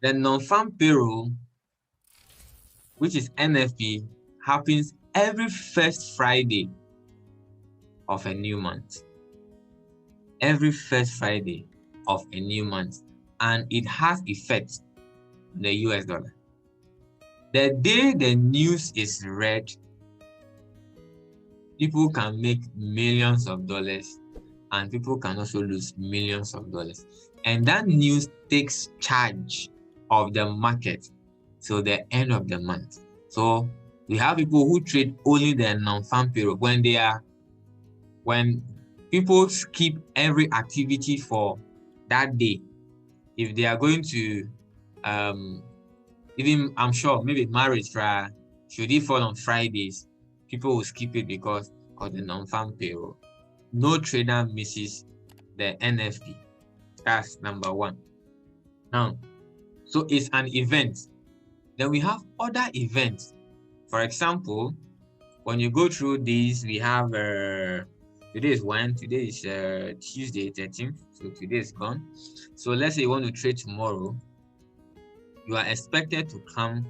The non-farm payroll, which is NFP, happens every first Friday of a new month. Every first Friday of a new month. And it has effect on the US dollar. The day the news is read, people can make millions of dollars and people can also lose millions of dollars. And that news takes charge of the market till the end of the month. So we have people who trade only the non-farm payroll when people skip every activity for that day. If they are going to even, I'm sure, maybe marriage trial, should it fall on Fridays, people will skip it because of the non-farm payroll. No trader misses the NFP. That's number one. Now, so it's an event. Then we have other events. For example, when you go through these, we have today is when? Today is Tuesday 13th. So today is gone. So let's say you want to trade tomorrow. You are expected to come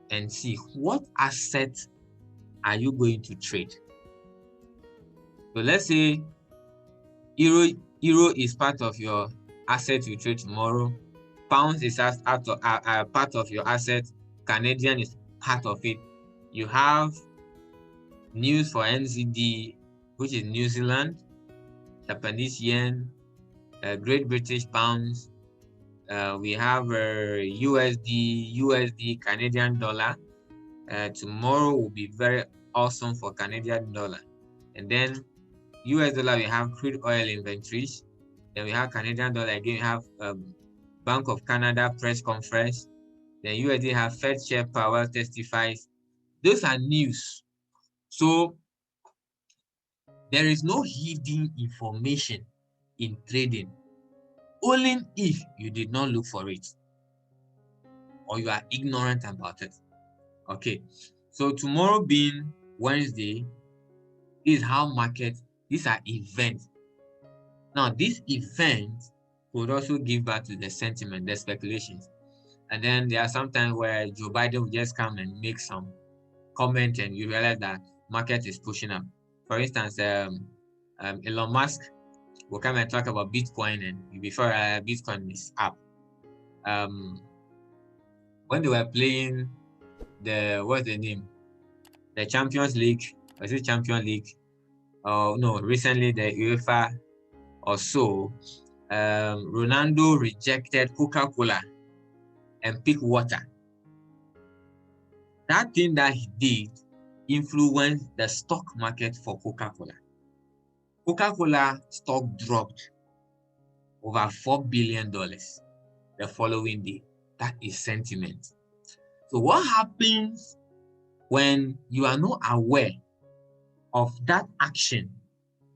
and see what asset are you going to trade. So let's say euro is part of your asset you trade tomorrow. Pounds is part of your asset. Canadian is part of it. You have news for NZD, which is New Zealand, Japanese yen, Great British pounds. We have USD, Canadian dollar. Tomorrow will be very awesome for Canadian dollar. And then US dollar, we have crude oil inventories. Then we have Canadian dollar. Again, we have Bank of Canada press conference. Then USD have Fed Chair Powell testifies. Those are news. So there is no hidden information in trading, only if you did not look for it or you are ignorant about it. Okay, so tomorrow being Wednesday is how markets, these are events. Now, this event would also give back to the sentiment, the speculations. And then there are some times where Joe Biden will just come and make some comment and you realize that market is pushing up. For instance, Elon Musk will come and talk about Bitcoin, and before Bitcoin is up. When they were playing what's the name? The Champions League, was it Champions League? Oh no, recently the UEFA or so, Ronaldo rejected Coca-Cola and picked water. That thing that he did influenced the stock market for Coca-Cola. Coca-Cola stock dropped over $4 billion the following day. That is sentiment. So what happens when you are not aware of that action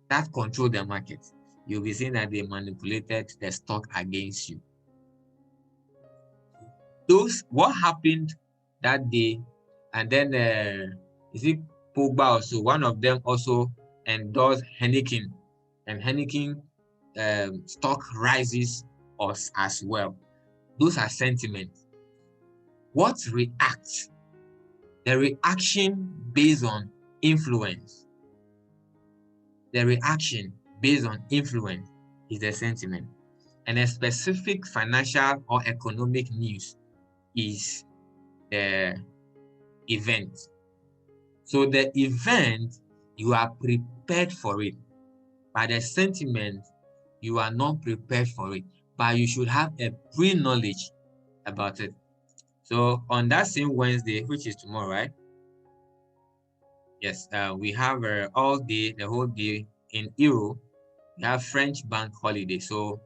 that control the market? You'll be seeing that they manipulated the stock against you. What happened that day, and then is it Pogba also? One of them also endorsed Heineken, and Heineken stock rises as well. Those are sentiments. What reacts? The reaction based on influence. The reaction based on influence is the sentiment. And a specific financial or economic news is the event. So the event, you are prepared for it. But the sentiment, you are not prepared for it. But you should have a pre-knowledge about it. So on that same Wednesday, which is tomorrow, right? Yes, we have all day, the whole day in Europe. We have French bank holiday. So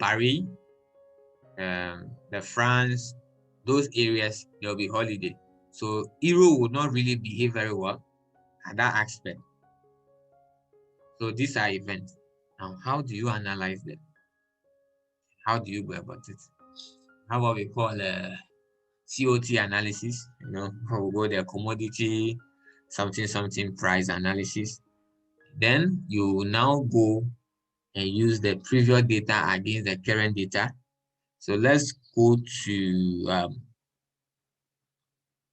Paris, the France, those areas, there'll be holiday. So Euro will not really behave very well at that aspect. So these are events. Now, how do you analyze them? How do you go about it? How what we call COT analysis? You know, how we go the commodity something price analysis. Then you now go and use the previous data against the current data. So let's go to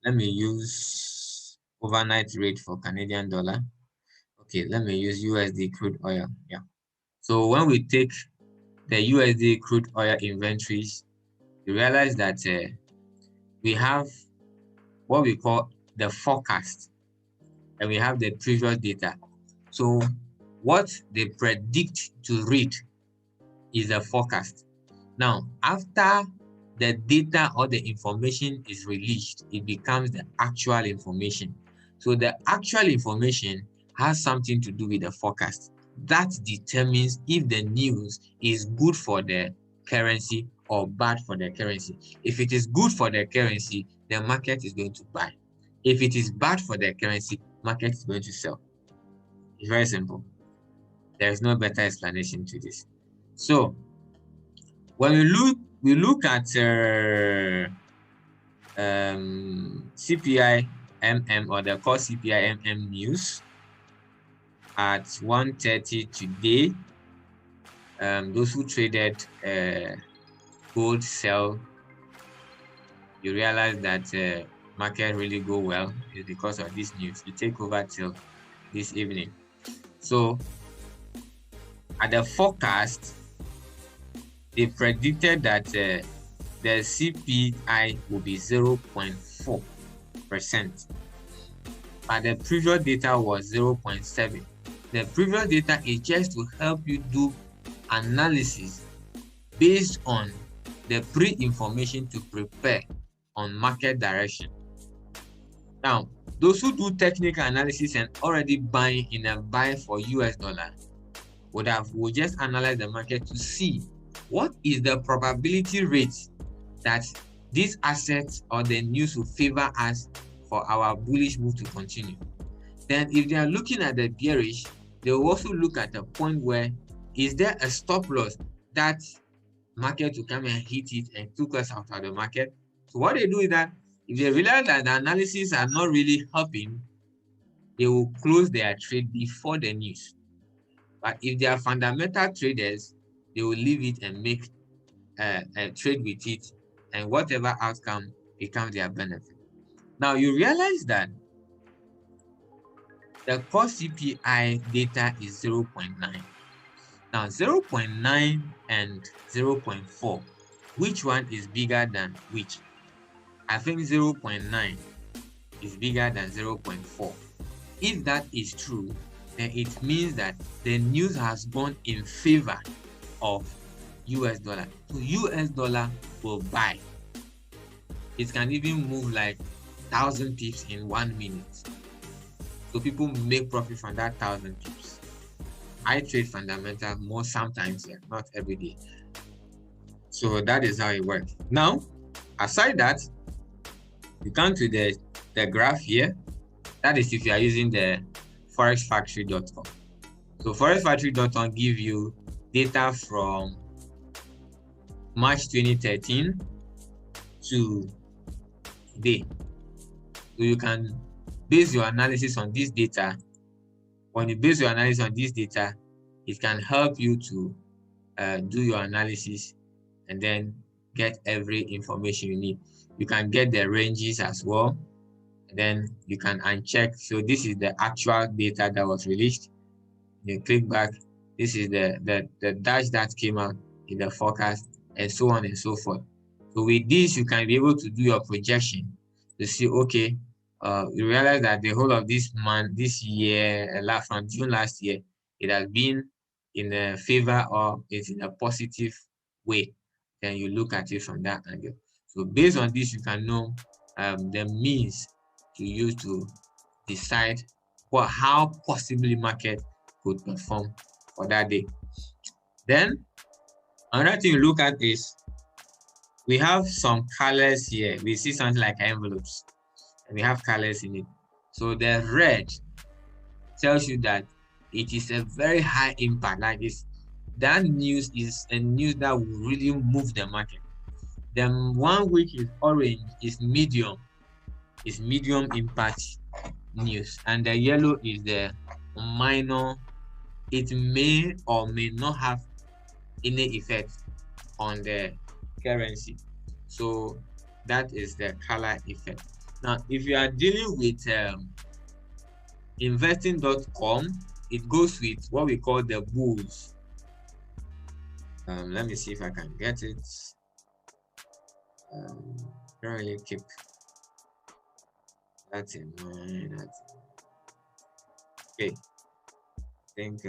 let me use overnight rate for Canadian dollar. Okay, let me use USD crude oil. Yeah. So when we take the USD crude oil inventories, you realize that we have what we call the forecast, and we have the previous data. So what they predict to read is the forecast. Now, after the data or the information is released, it becomes the actual information. So the actual information has something to do with the forecast. That determines if the news is good for the currency or bad for the currency. If it is good for the currency, the market is going to buy. If it is bad for the currency, market is going to sell. It's very simple. There is no better explanation to this. So when we look at CPI MM, or the core CPI MM news at 1:30 today. Those who traded gold sell, you realize that market really go well is because of this news. You take over till this evening. So at the forecast, they predicted that the CPI will be 0.4%, but the previous data was 0.7. The previous data is just to help you do analysis based on the pre-information to prepare on market direction. Now, those who do technical analysis and already buying in a buy for US dollar would just analyze the market to see what is the probability rate that these assets or the news will favor us for our bullish move to continue. Then if they are looking at the bearish, they will also look at the point where is there a stop loss that market will come and hit it and took us out of the market. So what they do is that if they realize that the analysis are not really helping, they will close their trade before the news. But if they are fundamental traders, they will leave it and make a trade with it, and whatever outcome becomes their benefit. Now you realize that the core CPI data is 0.9. Now 0.9 and 0.4, which one is bigger than which? I think 0.9 is bigger than 0.4. If that is true, then it means that the news has gone in favor of US dollar. So US dollar will buy. It can even move like 1,000 pips in 1 minute. So people make profit from that 1,000 pips. I trade fundamental more sometimes, yeah, not every day. So that is how it works. Now, aside that, you come to the graph here. That is if you are using the forexfactory.com. So forexfactory.com give you data from March 2013 to today. So you can base your analysis on this data. When you base your analysis on this data, it can help you to do your analysis and then get every information you need. You can get the ranges as well. And then you can uncheck. So this is the actual data that was released. You click back. This is the dash that came out in the forecast, and so on and so forth. So with this, you can be able to do your projection to see, okay, you realize that the whole of this month, this year, from June last year, it has been in a favor or it's in a positive way. Then you look at it from that angle. So based on this, you can know the means to use to decide how possibly market could perform for that day. Then another thing you look at is we have some colors here. We see something like envelopes, and we have colors in it. So the red tells you that it is a very high impact. Like this, that news is a news that will really move the market. The one which is orange is medium impact news, and the yellow is the minor. It may or may not have any effect on the currency. So that is the color effect. Now, if you are dealing with investing.com, it goes with what we call the bulls. Let me see if I can get it. Don't really keep that in mind. Okay, I think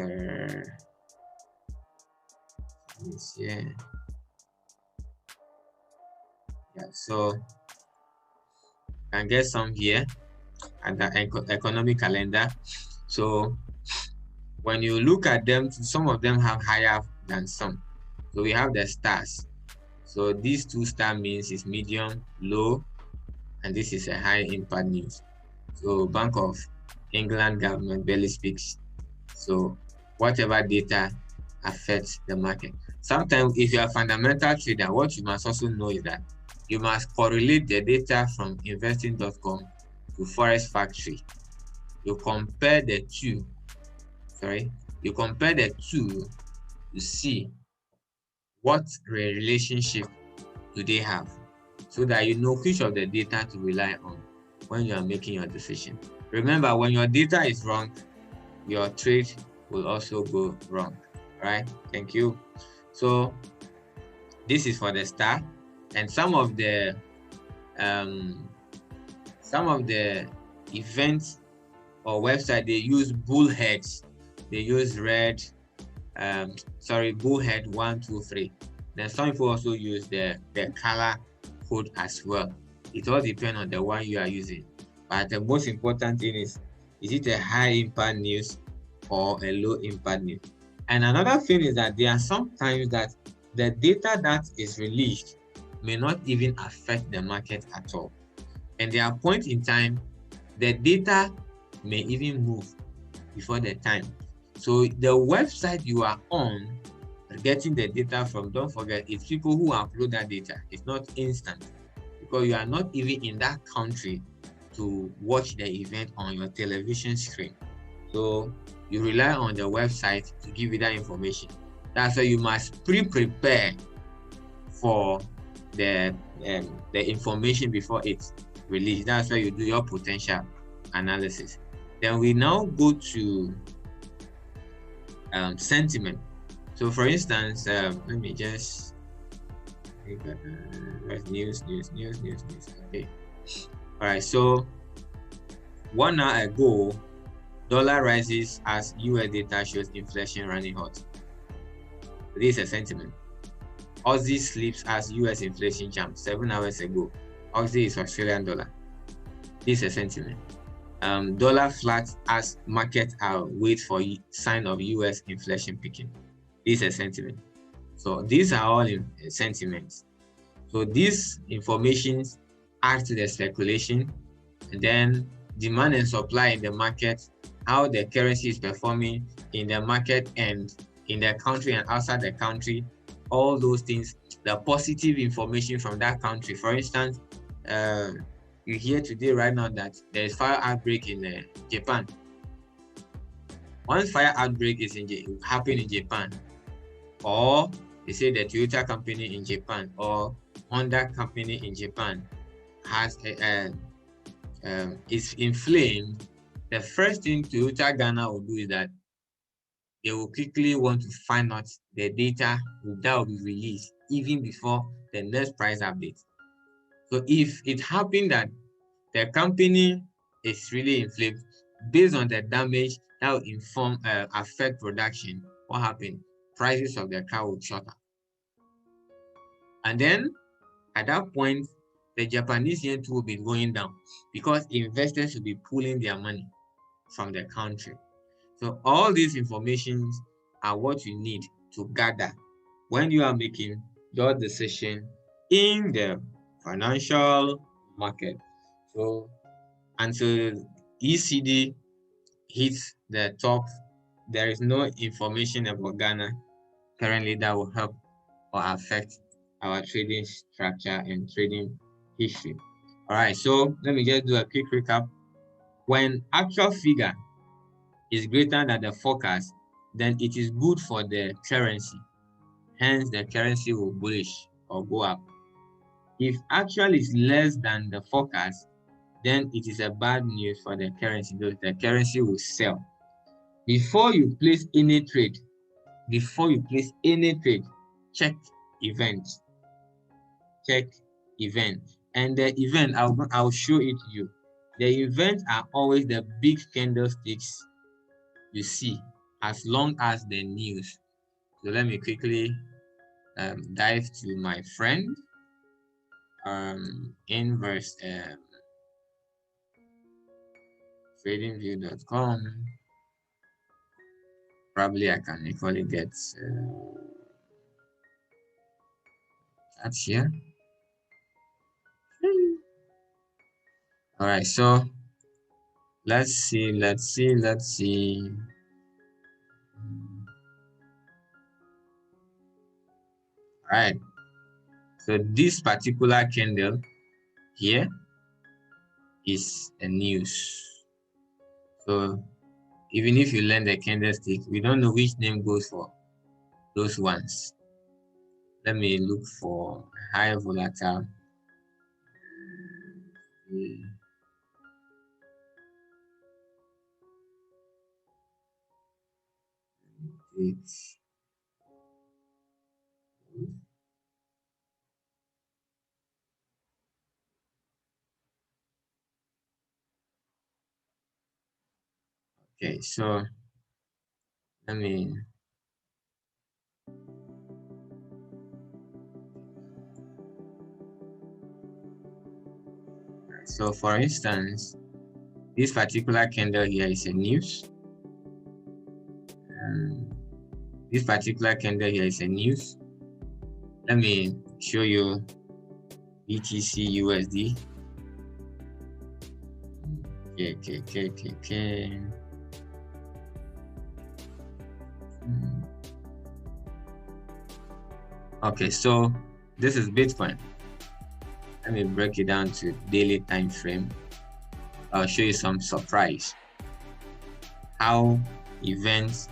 this, yeah. So I can get some here at the economic calendar. So when you look at them, some of them have higher than some. So we have the stars. So these 2 star means it's medium, low, and this is a high impact news. So Bank of England government barely speaks. So whatever data affects the market. Sometimes if you're a fundamental trader, what you must also know is that you must correlate the data from investing.com to Forex Factory. You compare the two, to see what relationship do they have, so that you know which of the data to rely on when you are making your decision. Remember, when your data is wrong, your trade will also go wrong. Right? Thank you. So this is for the star, and some of the events or website, they use bullheads. They use red, bullhead 1, 2, 3. Then some people also use the color code as well. It all depends on the one you are using. But the most important thing is it a high impact news or a low impact news? And another thing is that there are sometimes that the data that is released may not even affect the market at all. And there are points in time the data may even move before the time. So the website you are on getting the data from, don't forget, it's people who upload that data. It's not instant, because you are not even in that country to watch the event on your television screen. So you rely on the website to give you that information. That's why you must prepare for the information before it's released. That's why you do your potential analysis. Then we now go to sentiment. So for instance, let me just news. Okay. All right. So 1 hour ago, dollar rises as US data shows inflation running hot. This is a sentiment. Aussie slips as US inflation jumps 7 hours ago. Aussie is Australian dollar. This is a sentiment. Dollar flat as market wait for sign of US inflation peaking. This is a sentiment. So these are all sentiments. So these informations add to the speculation, and then demand and supply in the market, how the currency is performing in the market and in the country and outside the country, all those things, the positive information from that country. For instance, you hear today right now that there is fire outbreak in Japan. Once fire outbreak is happen in Japan, or they say the Toyota company in Japan or Honda company in Japan has is inflamed, the first thing Toyota Ghana will do is that they will quickly want to find out the data that will be released even before the next price update. So if it happened that the company is really inflamed, based on the damage that will affect production, what happened? Prices of the car will shut up. And then at that point, the Japanese yen will be going down because investors will be pulling their money from the country. So all these informations are what you need to gather when you are making your decision in the financial market. So until ECD hits the top, there is no information about Ghana currently that will help or affect our trading structure and trading history. All right, so let me just do a quick recap. When actual figure is greater than the forecast, then it is good for the currency. Hence, the currency will bullish or go up. If actual is less than the forecast, then it is a bad news for the currency. The currency will sell. Before you place any trade, check event. Check event. And the event, I'll show it to you. The events are always the big candlesticks you see, as long as the news. So let me quickly dive to my friend inverse tradingview.com. Probably I can equally get that here. All right, so let's see. All right, so this particular candle here is a news. So even if you learn the candlestick, we don't know which name goes for those ones. Let me look for high volatile. Okay, so let me. So for instance, this particular candle here is a news. This particular candle here is a news. Let me show you BTC USD. Okay. Okay, so this is Bitcoin. Let me break it down to daily time frame. I'll show you some surprise. How events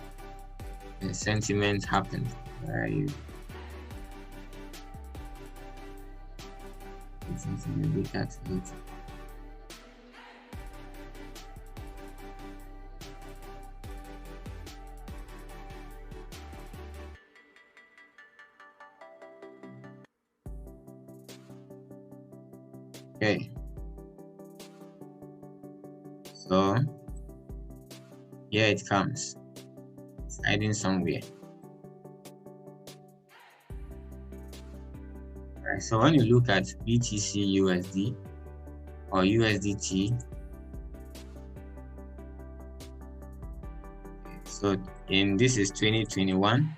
and sentiments happen. Where are you? It's into the data later. Okay, so here it comes. It's hiding somewhere. Alright, so when you look at BTC USD or USDT, so this is 2021.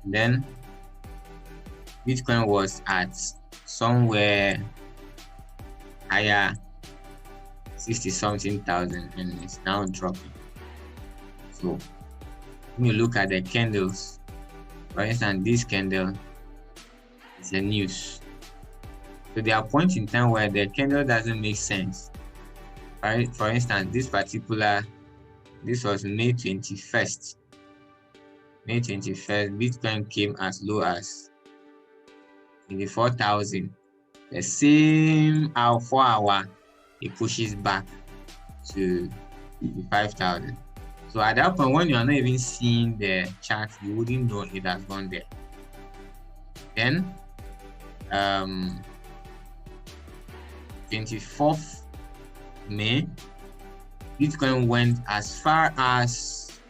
Then Bitcoin was at somewhere higher, 60-something thousand, and it's now dropping. So when you look at the candles, for instance, this candle is a news. So there are points in time where the candle doesn't make sense. Right? For instance, this was May 21st. May 21st, Bitcoin came as low as 24,000. The same 4 hour, it pushes back to 5,000. So at that point, when you are not even seeing the chart, you wouldn't know it has gone there. Then 24th May, Bitcoin went as far as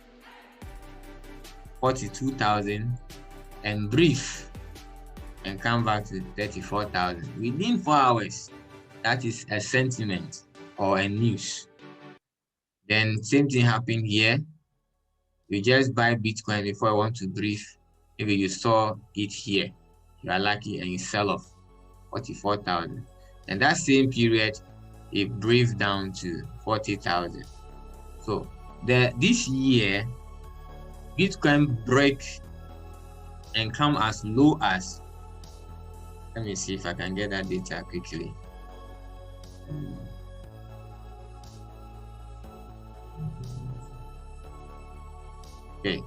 42,000 and brief and come back to 34,000 within 4 hours. That is a sentiment or a news. Then same thing happened here. You just buy Bitcoin before you want to brief. Maybe you saw it here, you are lucky, and you sell off 44,000. And that same period, it briefed down to 40,000. So this year, Bitcoin break and come as low as, let me see if I can get that data quickly. Okay,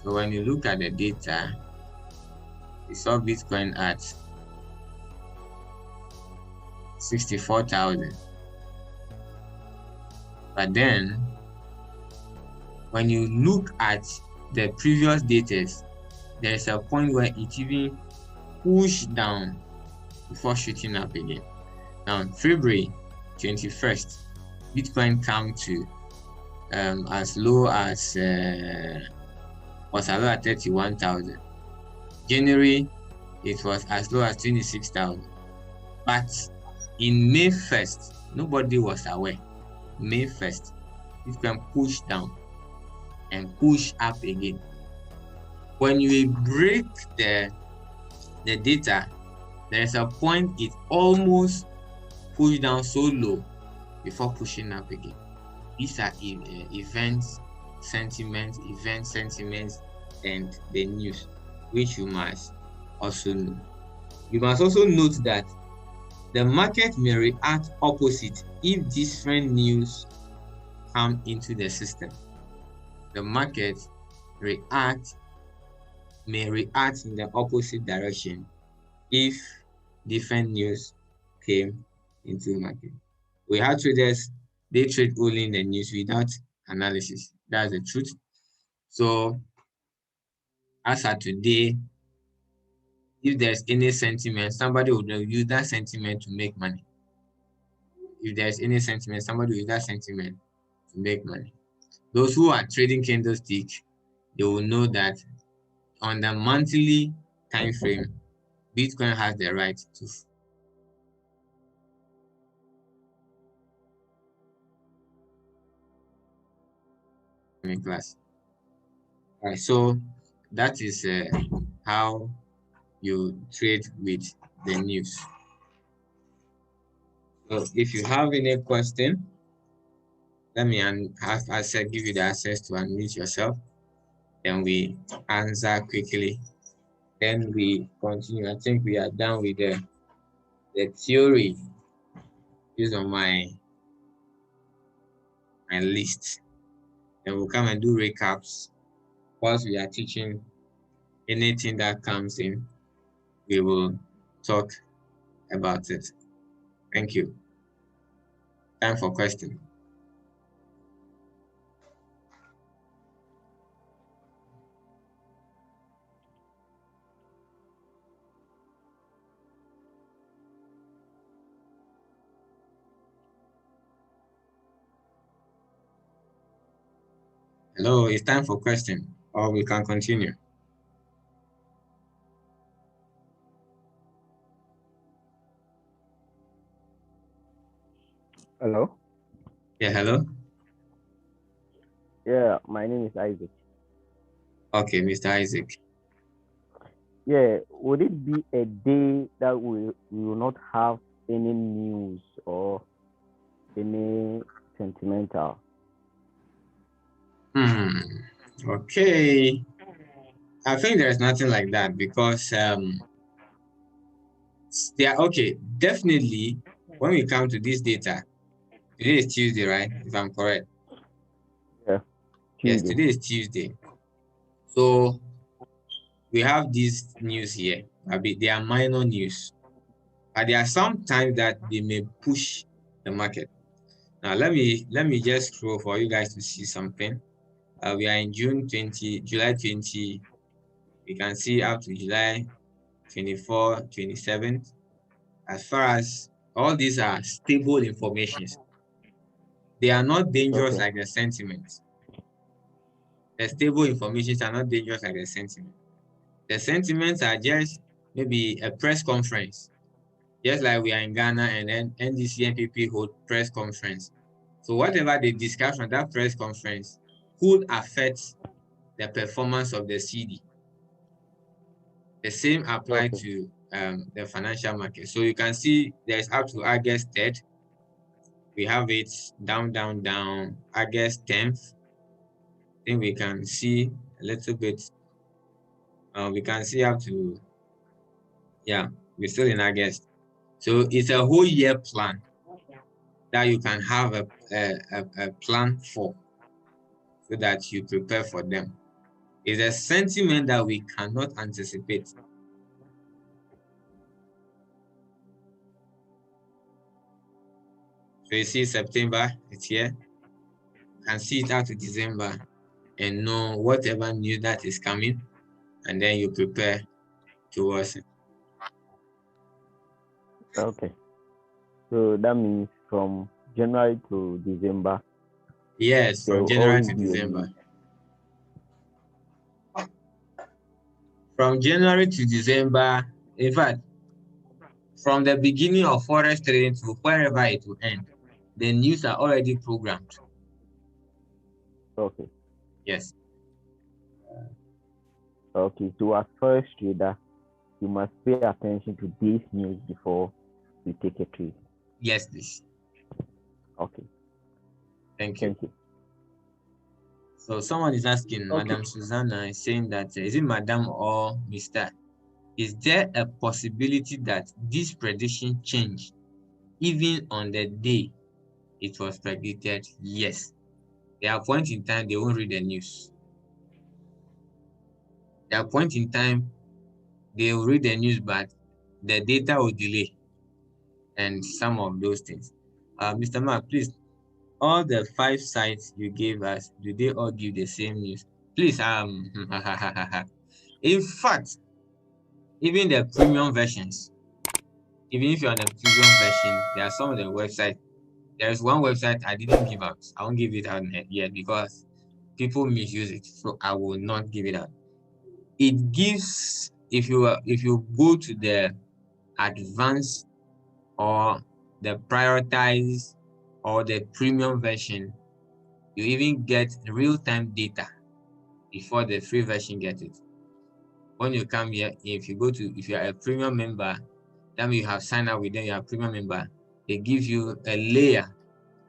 so when you look at the data, We saw Bitcoin at 64,000. But then, when you look at the previous data, there is a point where it even pushed down before shooting up again. Now, February 21st, Bitcoin came to as low as was as low as 31,000. January, it was as low as 26,000. But in May 1st, nobody was aware. May 1st, Bitcoin pushed down and push up again. When you break the data, there's a point it almost pushed down so low before pushing up again. These are events, sentiments, and the news, which you must also know. You must also note that the market may react opposite if different news come into the system. The market may react in the opposite direction if different news came into the market. We have traders, they trade only in the news without analysis. That's the truth. So as of today, if there's any sentiment, somebody would use that sentiment to make money. If there's any sentiment, somebody will use that sentiment to make money. Those who are trading candlestick, they will know that on the monthly time frame, Bitcoin has the right to class. All right, so that is how you trade with the news. So if you have any question, let me give you the access to unmute yourself. Then we answer quickly. Then we continue. I think we are done with the theory based on my list. Then we'll come and do recaps. Whilst we are teaching anything that comes in, we will talk about it. Thank you. Time for question. Hello, it's time for question, or we can continue. Hello? Yeah, hello? Yeah, my name is Isaac. Okay, Mr. Isaac. Yeah, would it be a day that we will not have any news or any sentimental? Okay. I think there's nothing like that because okay, definitely when we come to this data, today is Tuesday, right? If I'm correct. Yeah, Yes, Tuesday. today is Tuesday. So we have this news here. They are minor news. But there are some times that they may push the market. Now let me just scroll for you guys to see something. We are in July 20. We can see up to July 24, 27th. As far as all these are stable informations, they are not dangerous Okay. like the sentiments. The stable informations are not dangerous like the sentiment. The sentiments are just maybe a press conference, just like we are in Ghana and then NDC and NPP hold press conference. So whatever they discuss on that press conference could affect the performance of the CD. The same apply Okay. to the financial market. So you can see there's up to August 3rd. We have it down, down, down. August 10th. I think we can see a little bit. We can see up to, yeah, we're still in August. So it's a whole year plan that you can have a plan for so that you prepare for them. It's a sentiment that we cannot anticipate. So you see September, it's here. You can see it out to December and know whatever new that is coming, and then you prepare towards it. Okay. So that means from January to December, Yes, there from will January always to be a December. news. From January to December, in fact, from the beginning of forex trading to wherever it will end, the news are already programmed. Okay. Yes. Okay. So as first trader, you must pay attention to these news before you take a trade. Yes, please. Okay. Thank you. Thank you. So someone is asking, Okay. Madam Susanna is saying that, is it Madam or Mr.? Is there a possibility that this prediction changed even on the day it was predicted? Yes. There are points in time they won't read the news. There are points in time they will read the news, but the data will delay and some of those things. Mr. Mark, please, all the 5 sites you gave us, do they all give the same news? Please, in fact, even the premium versions, even if you're on the premium version, there are some of the websites. There's one website I didn't give out. I won't give it out yet because people misuse it. So I will not give it out. It gives, if you go to the advanced or the prioritized or the premium version, you even get real-time data before the free version gets it. When you come here, if you are a premium member, that means you have signed up with them, you are a premium member, they give you a layer.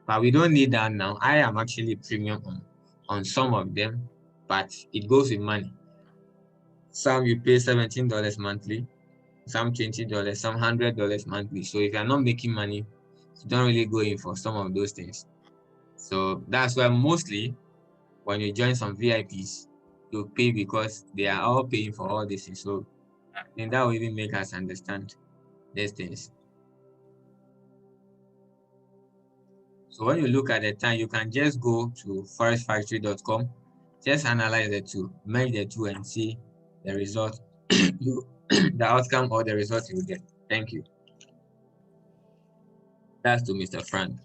But we don't need that now. I am actually premium on some of them, but it goes with money. Some you pay $17 monthly, some $20, some $100 monthly. So if you're not making money, you don't really go in for some of those things. So that's why mostly when you join some VIPs, you pay because they are all paying for all this. So then that will even make us understand these things. So when you look at the time, you can just go to forexfactory.com, just analyze the two, merge the two and see the result, the outcome or the result you get. Thank you. That's to Mr. Frank.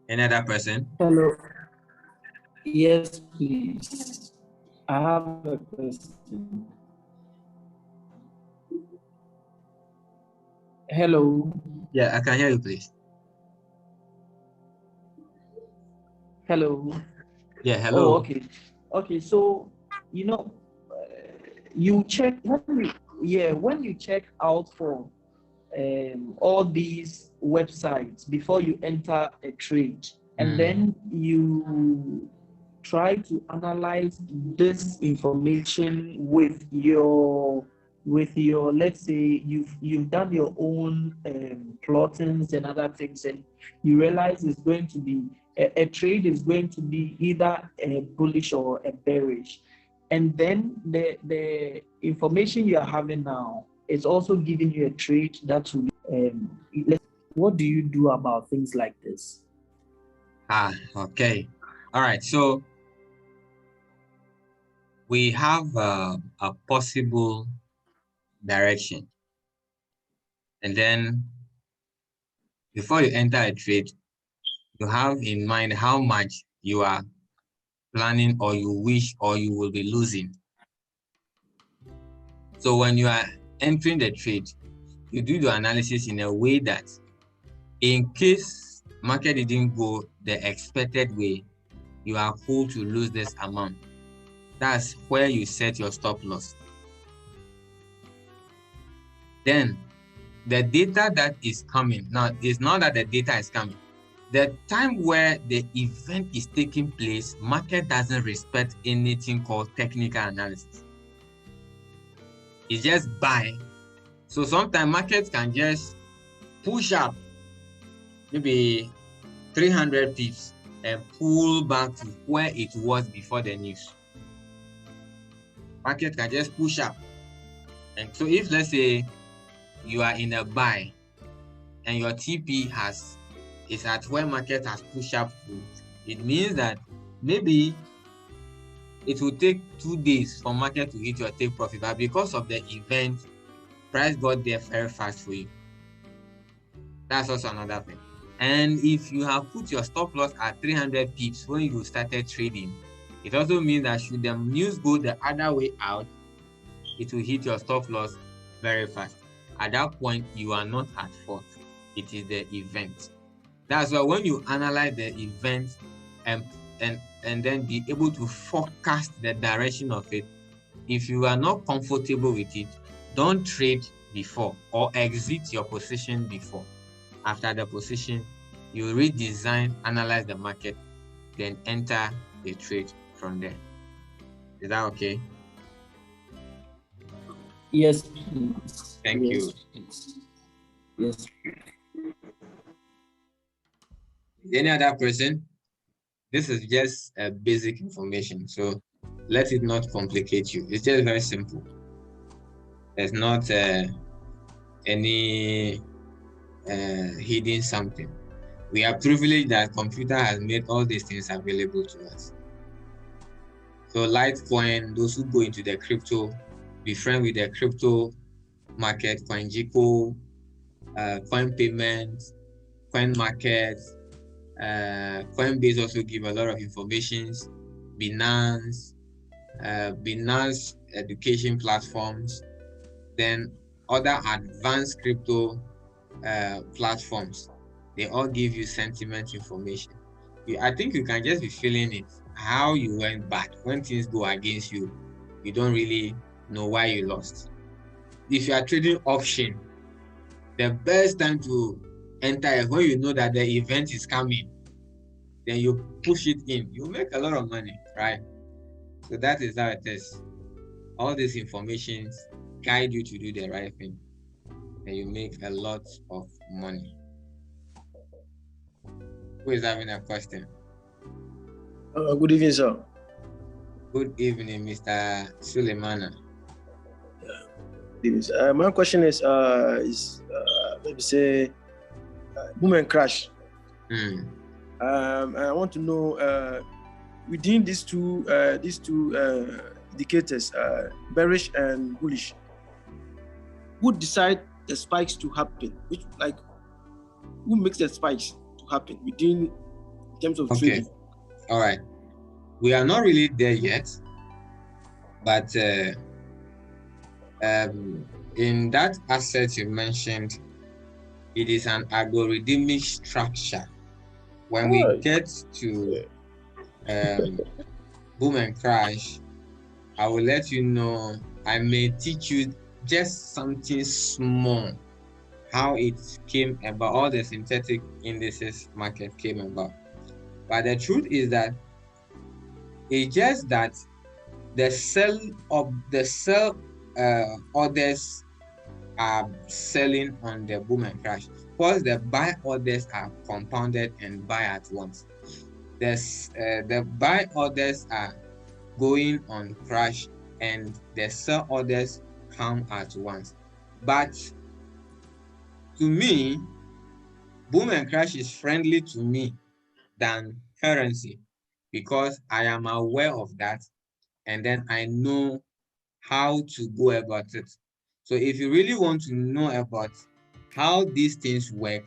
Any other person? Hello. Yes, please. I have a question. Hello. Yeah, I can hear you, please. Hello. Yeah, Oh, hello. okay. Okay, so you check when you check out for all these websites before you enter a trade, and then you try to analyze this information with your let's say you've done your own plottings and other things, and you realize it's going to be a trade is going to be either a bullish or a bearish, and then the information you are having now is also giving you a trade that will what do you do about things like this? Okay. All right. So we have a possible direction. And then before you enter a trade, you have in mind how much you are planning or you wish or you will be losing. So when you are entering the trade, you do the analysis in a way that in case market didn't go the expected way, you are whole to lose this amount. That's where you set your stop loss. Then the data that is coming now is not that the data is coming. The time where the event is taking place, market doesn't respect anything called technical analysis. It's just buy. So sometimes markets can just push up maybe 300 pips and pull back to where it was before the news. Market can just push up And so if let's say you are in a buy and your TP is at where market has pushed up to, it means that maybe it will take 2 days for market to hit your take profit, but because of the event, price got there very fast for you. That's also another thing. And if you have put your stop loss at 300 pips when you started trading, it also means that should the news go the other way out, it will hit your stop loss very fast. At that point, you are not at fault. It is the event. That's why when you analyze the event and then be able to forecast the direction of it, if you are not comfortable with it, don't trade before or exit your position before. After the position, you redesign, analyze the market, then enter the trade from there. Is that okay? Yes, please. Thank you. Yes. Any other person? This is just a basic information, so let it not complicate you. It's just very simple. There's not any hidden something. We are privileged that computer has made all these things available to us. So Litecoin, those who go into the crypto, be friend with the crypto market, CoinGecko, Coin Payments, Coin Market, Coinbase also give a lot of information. Binance, Binance education platforms, then other advanced crypto platforms. They all give you sentiment information. I think you can just be feeling it, how you went back. When things go against you, you don't really know why you lost. If you are trading option, the best time to enter is when you know that the event is coming. Then you push it in. You make a lot of money, right? So that is how it is. All these informations guide you to do the right thing, and you make a lot of money. Who is having a question? Good evening, sir. Good evening, Mr. Suleimana. My question is maybe say boom and crash. I want to know within these two indicators, bearish and bullish, who decide the spikes to happen? Who makes the spikes to happen within in terms of trading? All right. We are not really there yet, but in that asset you mentioned, it is an algorithmic structure. When we get to boom and crash, I will let you know. I may teach you just something small, how it came about, all the synthetic indices market came about. But the truth is that it's just that the sell orders are selling on the boom and crash, because the buy orders are compounded and buy at once. The buy orders are going on crash and the sell orders come at once. But to me, boom and crash is friendly to me than currency, because I am aware of that and then I know how to go about it. So if you really want to know about how these things work,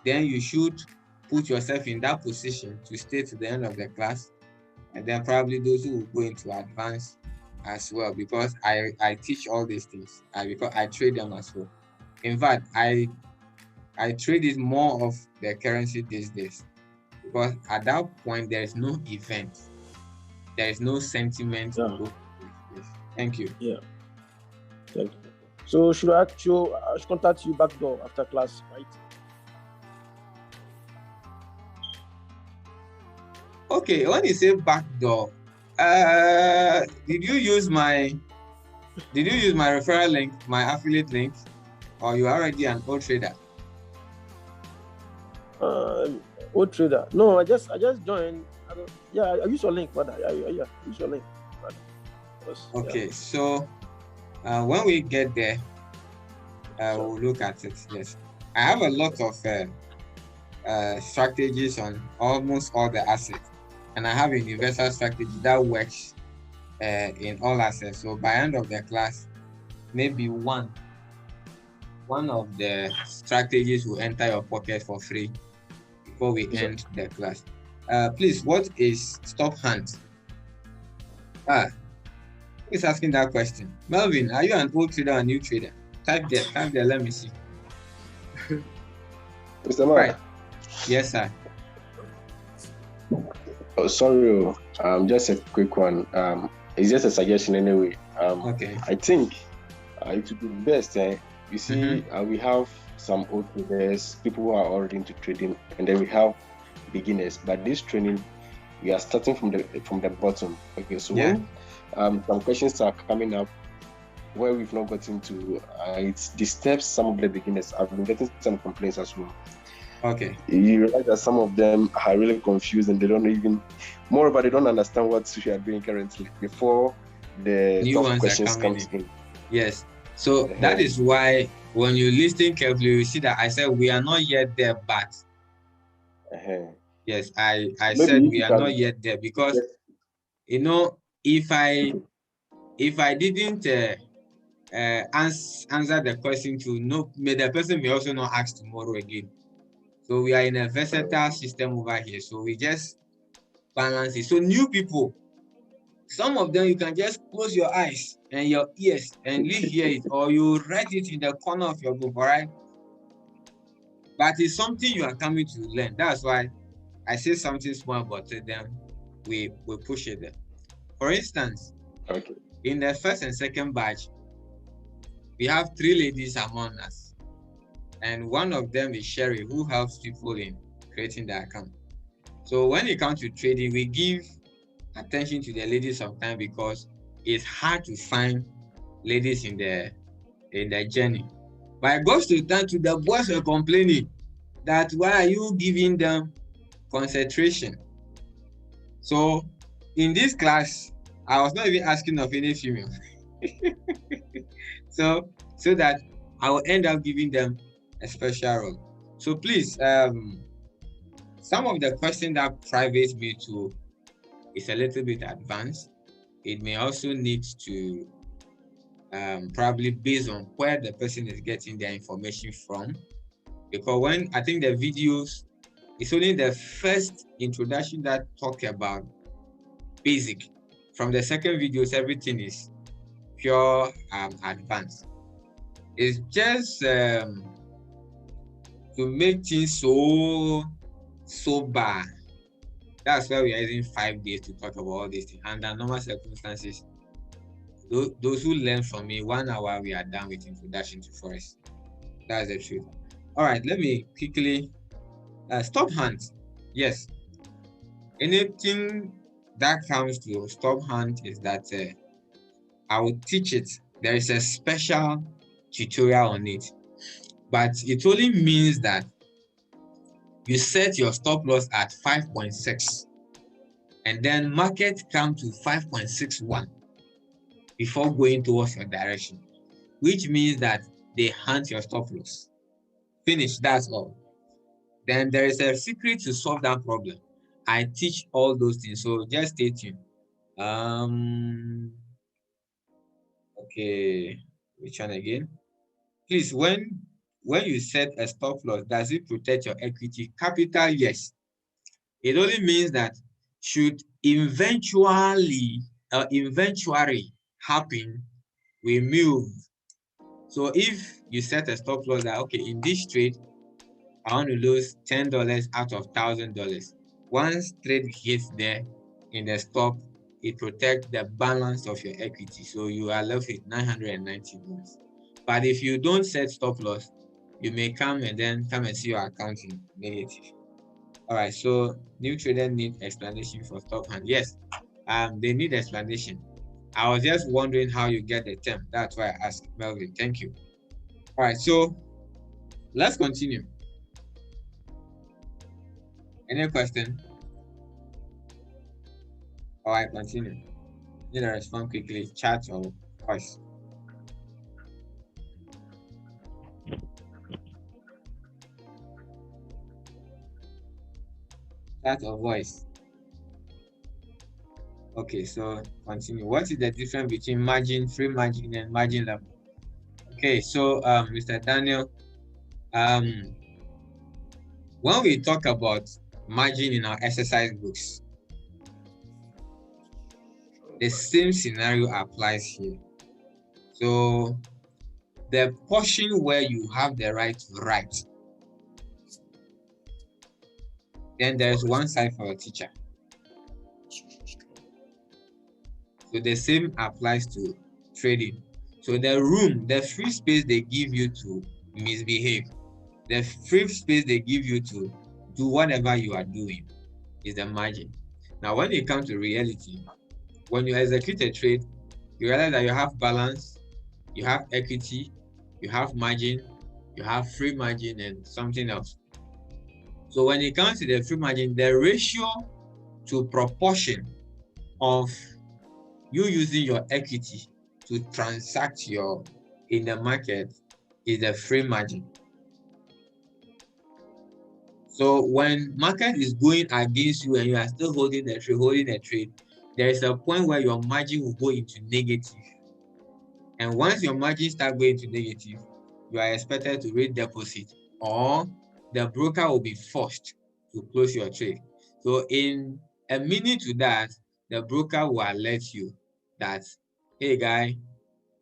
then you should put yourself in that position to stay to the end of the class, and then probably those who will go into advance as well, because I teach all these things, because I trade them as well. In fact, I trade it more of the currency these days, because at that point there is no event, there is no sentiment. Thank you. Yeah. Thank you. So should I contact you backdoor after class, right? Okay, when you say backdoor, did you use my referral link, my affiliate link, or you are already an old trader? Old trader. No, I just joined. I use your link, brother. Yeah, use your link. Okay, so When we get there, we'll look at it. Yes, I have a lot of strategies on almost all the assets, and I have a universal strategy that works in all assets. So by end of the class, maybe one of the strategies will enter your pocket for free before we end the class. Please, what is stop hunt? Who's asking that question? Melvin, are you an old trader or a new trader? Type there, let me see. Mr. Mark. Right. Yes, sir. Oh, sorry, just a quick one. It's just a suggestion anyway. Okay. I think it would be best. You see, we have some old traders, people who are already into trading, and then we have beginners. But this training, we are starting from the bottom. Okay, so when some questions are coming up where we've not gotten to, it disturbs some of the beginners. I've been getting some complaints as well. Okay. You realize that some of them are really confused and they don't even, moreover, they don't understand what we are doing currently before the new tough questions come in. Yes. So that is why when you listen carefully, you see that I said we are not yet there, but yes, I said we are not yet there because if I didn't answer the question the person may also not ask tomorrow again. So we are in a versatile system over here. So we just balance it. So new people, some of them you can just close your eyes and your ears and hear it, or you write it in the corner of your book, all right? But it's something you are coming to learn. That's why I say something small about it, then we push it there. For instance, in the first and second batch, we have 3 ladies among us. And one of them is Sherry, who helps people in creating the account. So when it comes to trading, we give attention to the ladies sometimes because it's hard to find ladies in the journey. But it goes to turn to the boys who are complaining that why are you giving them concentration? So in this class, I was not even asking of any female. so that I will end up giving them a special role. So please, some of the questions that private me to is a little bit advanced. It may also need to probably based on where the person is getting their information from. Because when I think the videos, it's only the first introduction that talk about basic. From the second videos, everything is pure advanced. It's just to make things so bad. That's why we are using 5 days to talk about all these things. Under normal circumstances, those who learn from me, 1 hour, we are done with introduction to Forex. That's the truth. All right, let me quickly stop hunt. Yes. Anything that comes to stop hunt is that I will teach it. There is a special tutorial on it. But it only means that you set your stop loss at 5.6 and then market come to 5.61 before going towards your direction, which means that they hunt your stop loss. Finish, that's all. Then there is a secret to solve that problem. I teach all those things, so just stay tuned. Okay, which one again? Please, when you set a stop loss, does it protect your equity capital? Yes. It only means that should eventually happen, we move. So if you set a stop loss that, okay, in this trade, I want to lose $10 out of $1,000. Once trade hits there in the stop, it protects the balance of your equity. So you are left with $990. But if you don't set stop loss, you may come and see your account in negative. All right, so new traders need explanation for stop hunt. Yes, they need explanation. I was just wondering how you get the term. That's why I asked Melvin. Thank you. All right, so let's continue. Any question? All right, continue. Need to respond quickly, chat or voice. Chat or voice? Okay, so continue. What is the difference between margin, free margin, and margin level? Okay, so Mr. Daniel, when we talk about margin in our exercise books, the same scenario applies here. So the portion where you have the right to write, then there's one side for a teacher. So the same applies to trading. So the room, the free space they give you to misbehave, the free space they give you to do whatever you are doing is the margin. Now, when it comes to reality, when you execute a trade, you realize that you have balance, you have equity, you have margin, you have free margin, and something else. So when it comes to the free margin, the ratio to proportion of you using your equity to transact in the market is the free margin. So when market is going against you and you are still holding the trade, there is a point where your margin will go into negative. And once your margin starts going to negative, you are expected to raise deposit, or the broker will be forced to close your trade. So in a minute to that, the broker will alert you that, hey guy,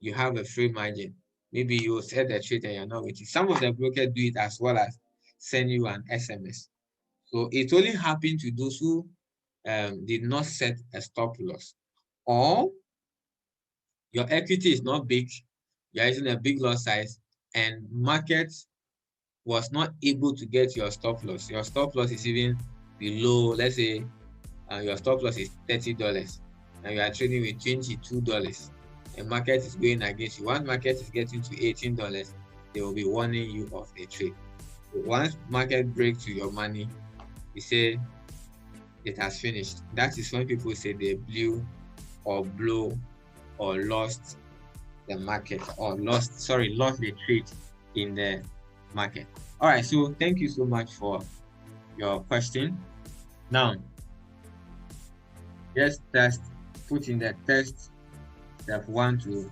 you have a free margin. Maybe you set the trade and you're not waiting. Some of the brokers do it as well as send you an SMS. So it only happened to those who did not set a stop loss, or your equity is not big, you're using a big lot size, and market was not able to get your stop loss. Your stop loss is even below, let's say your stop loss is $30 and you are trading with $22. The market is going against you. Once market is getting to $18, they will be warning you of the trade. So once market breaks to your money, you say it has finished. That is when people say they blew or blow or lost the market, or lost the trade in the market. All right, so thank you so much for your question. Now, just put in the test step 1 to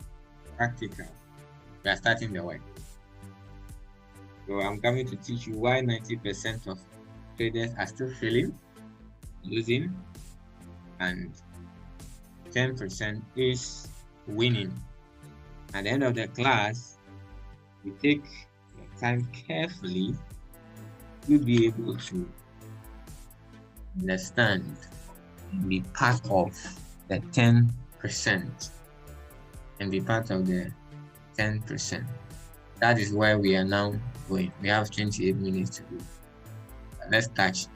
practical. We are starting the work. So I'm going to teach you why 90% of traders are still failing, losing, and 10% is winning. At the end of the class, we take your time carefully to be able to understand and be part of the 10% and be part of the 10%. That is where we are now going. We have 28 minutes to go. Let's touch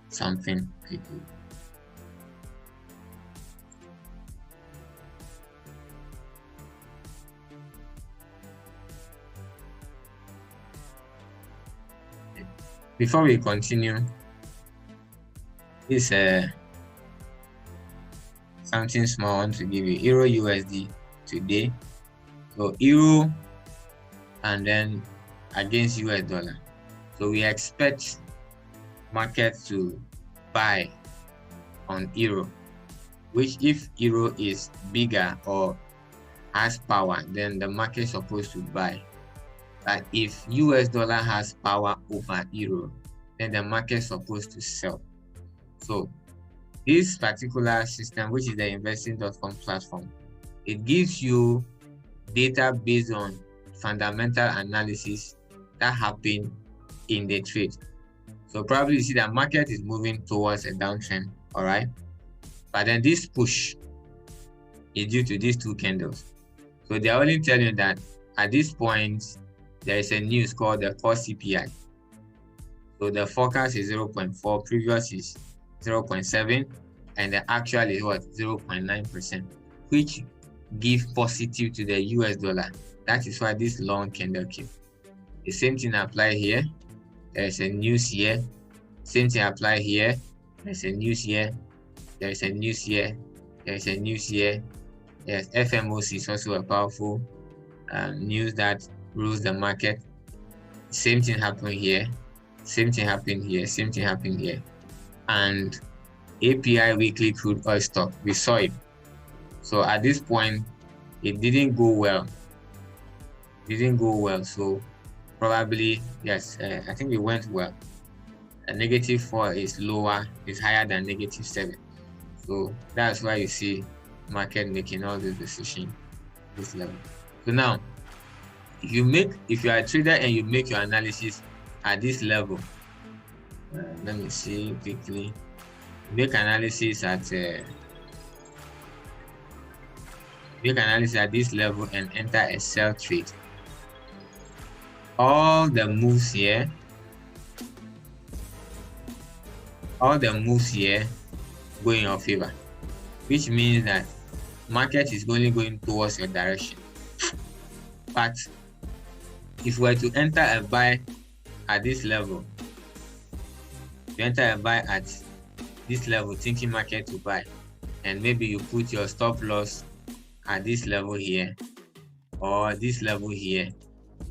something quickly. Before we continue, this something small I want to give you. Euro USD today. So euro and then against US dollar. So we expect market to buy on euro, which if euro is bigger or has power, then the market is supposed to buy. But if US dollar has power over euro, then the market is supposed to sell. So this particular system, which is the investing.com platform, it gives you data based on fundamental analysis that happen in the trade. So probably you see that market is moving towards a downtrend, all right? But then this push is due to these two candles. So they are only telling you that at this point, there is a news called the core CPI. So the forecast is 0.4, previous is 0.7, and the actual is what? 0.9%, which give positive to the US dollar. That is why this long candle came. The same thing apply here. There is a news here. Same thing apply here. There's a news here. There is a news here. There is a news here. Yes, FMOC is also a powerful news that rules the market. Same thing happened here. Same thing happened here. Same thing happened here. and API weekly crude oil stock. We saw it. So at this point, it didn't go well. So probably, yes, I think it went well. A -4 is lower, is higher than -7. So that's why you see market making all these decisions this level. So now, if you are a trader and you make your analysis at this level, let me see quickly. Make analysis at this level and enter a sell trade. All the moves here go in your favor, which means that market is only going towards your direction. But if we were to enter a buy at this level, thinking market to buy, and maybe you put your stop loss at this level here or this level here,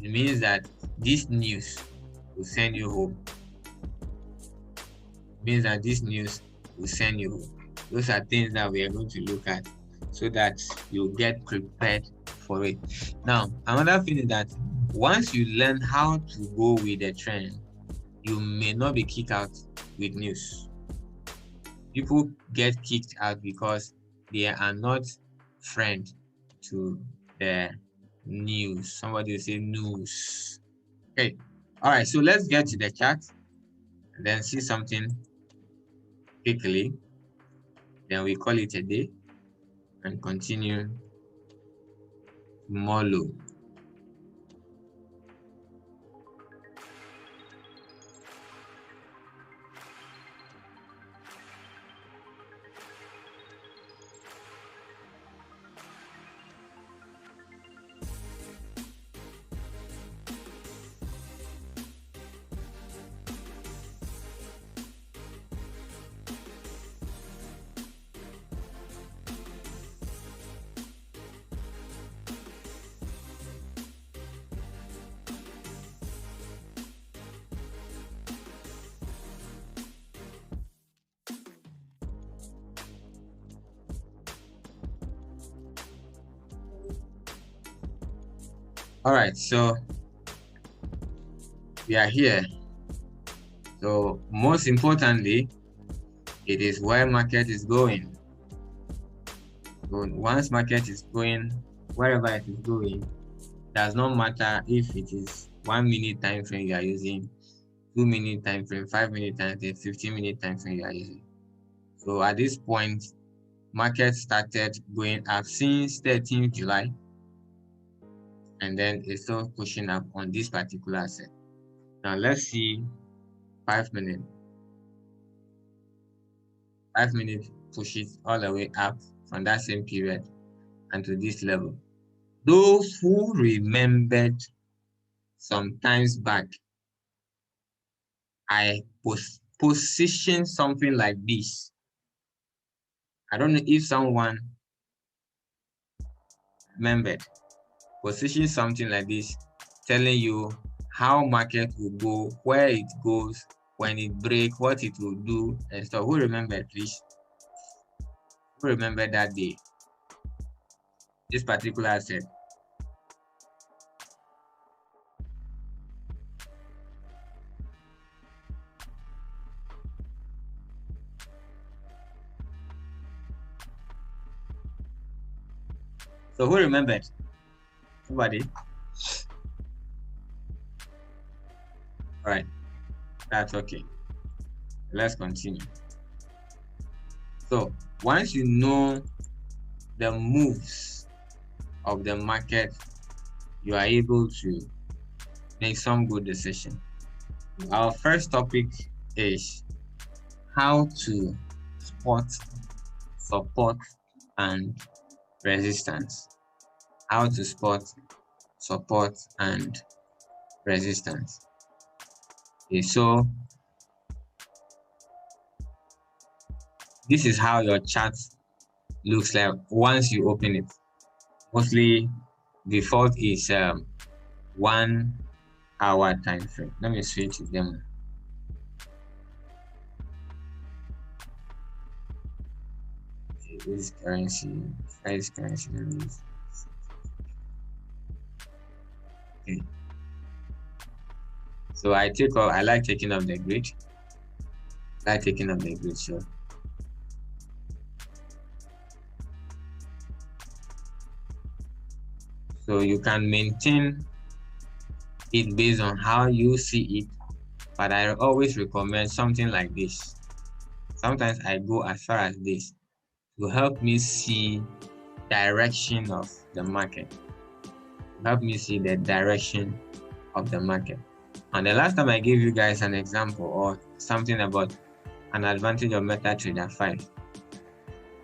it means that this news will send you home. Those are things that we are going to look at so that you get prepared for it. Now, another thing is that once you learn how to go with the trend, you may not be kicked out with news. People get kicked out because they are not friend to the news. Somebody will say news. Okay. All right. So let's get to the chart and then see something quickly. Then we call it a day and continue tomorrow. All right, so we are here. So most importantly, it is where market is going. So once market is going, wherever it is going, does not matter if it is 1 minute time frame you are using, 2 minute time frame, 5 minute time frame, 15 minute time frame you are using. So at this point, market started going up since 13th July. And then it's still pushing up on this particular asset. Now let's see 5 minutes. 5 minutes pushes all the way up from that same period and to this level. Those who remembered some times back, I positioned something like this. I don't know if someone remembered. Position something like this, telling you how market will go, where it goes, when it breaks, what it will do, and stuff. Who remember, please? Who remember that day? This particular asset. So who remembered? Somebody? All right, that's okay. Let's continue. So once you know the moves of the market, you are able to make some good decision. Our first topic is how to spot support and resistance. How to spot support and resistance. Okay, so this is how your chart looks like once you open it. Mostly default is 1 hour time frame. Let me switch to them. This currency, price currency. Okay. So I like taking off the grid. So you can maintain it based on how you see it, but I always recommend something like this. Sometimes I go as far as this to help me see direction of the market. And the last time I gave you guys an example or something about an advantage of MetaTrader 5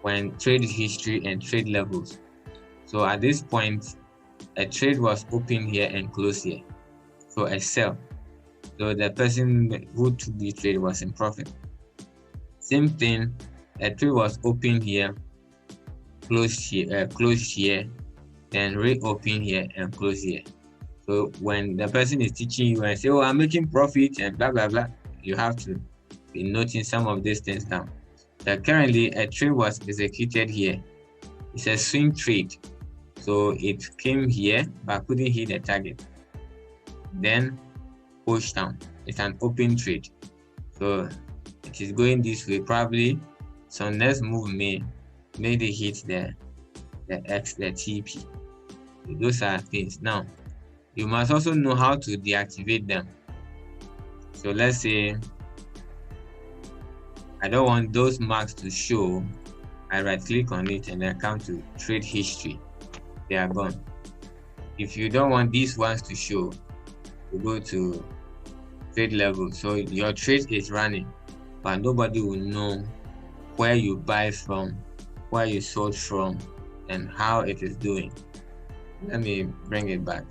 when trade history and trade levels. So at this point, a trade was open here and closed here. So a sell. So the person who took the trade was in profit. Same thing, a trade was open here, closed here, then reopen here and close here. So when the person is teaching you and say, oh, I'm making profit and blah, blah, blah, you have to be noting some of these things down. Currently, a trade was executed here. It's a swing trade. So it came here, but couldn't hit the target. Then push down. It's an open trade. So it is going this way. Probably some next move may it hit the TP. So those are things. Now, you must also know how to deactivate them. So let's say I don't want those marks to show. I right click on it and then come to trade history. They are gone. If you don't want these ones to show, you go to trade level. So your trade is running, but nobody will know where you buy from, where you sold from, and how it is doing. Let me bring it back.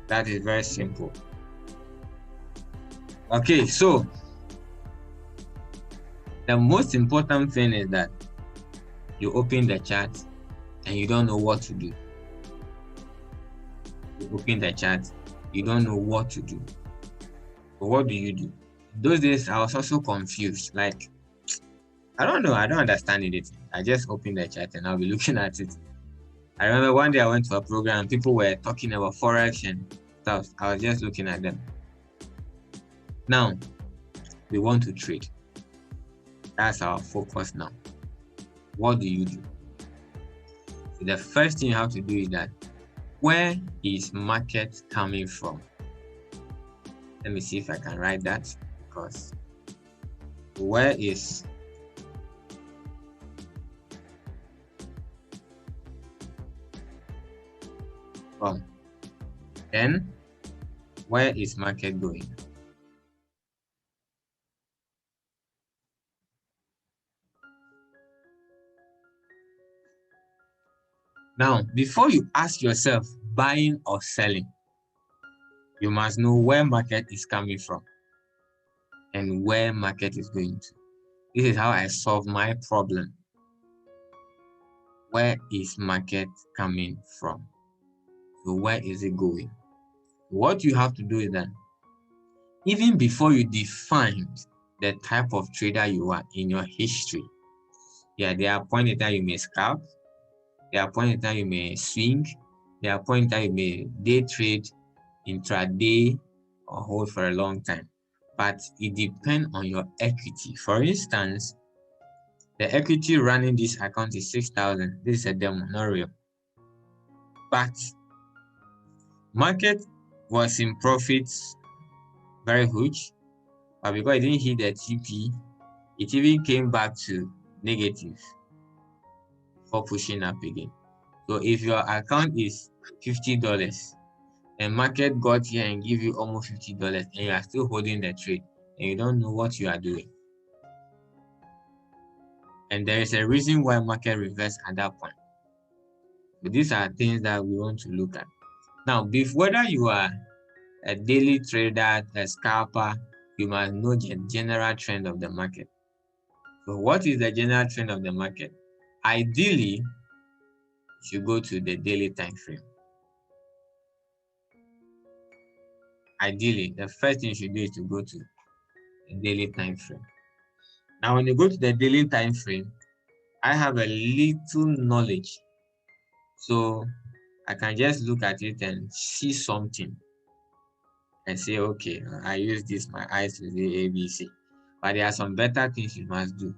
That is very simple. Okay, so the most important thing is that you open the chart and you don't know what to do. You open the chart, you don't know what to do. But what do you do? Those days I was also confused. Like, I don't know, I don't understand it. I just open the chart and I'll be looking at it. I remember one day I went to a program and people were talking about Forex and stuff. I was just looking at them. Now, we want to trade. That's our focus now. What do you do? So the first thing you have to do is that, where is market coming from? Let me see if I can write that, because where is from? Then, where is market going? Now, before you ask yourself buying or selling, you must know where market is coming from and where market is going to. This is how I solve my problem. Where is market coming from? So where is it going? What you have to do is that even before you define the type of trader you are in your history, there are points that you may scalp, there are points that you may swing, there are points that you may day trade, intraday, or hold for a long time. But it depends on your equity. For instance, the equity running this account is 6,000. This is a demo, not real. But market was in profits, very huge, but because it didn't hit the TP, it even came back to negative for pushing up again. So if your account is $50 and market got here and give you almost $50 and you are still holding the trade and you don't know what you are doing, and there is a reason why market reversed at that point. So these are things that we want to look at. Now, whether you are a daily trader, a scalper, you must know the general trend of the market. So what is the general trend of the market? Ideally, you should go to the daily time frame. Ideally, the first thing you should do is to go to the daily time frame. Now, when you go to the daily time frame, I have a little knowledge. So I can just look at it and see something and say, okay, I use this, my eyes to see ABC. But there are some better things you must do.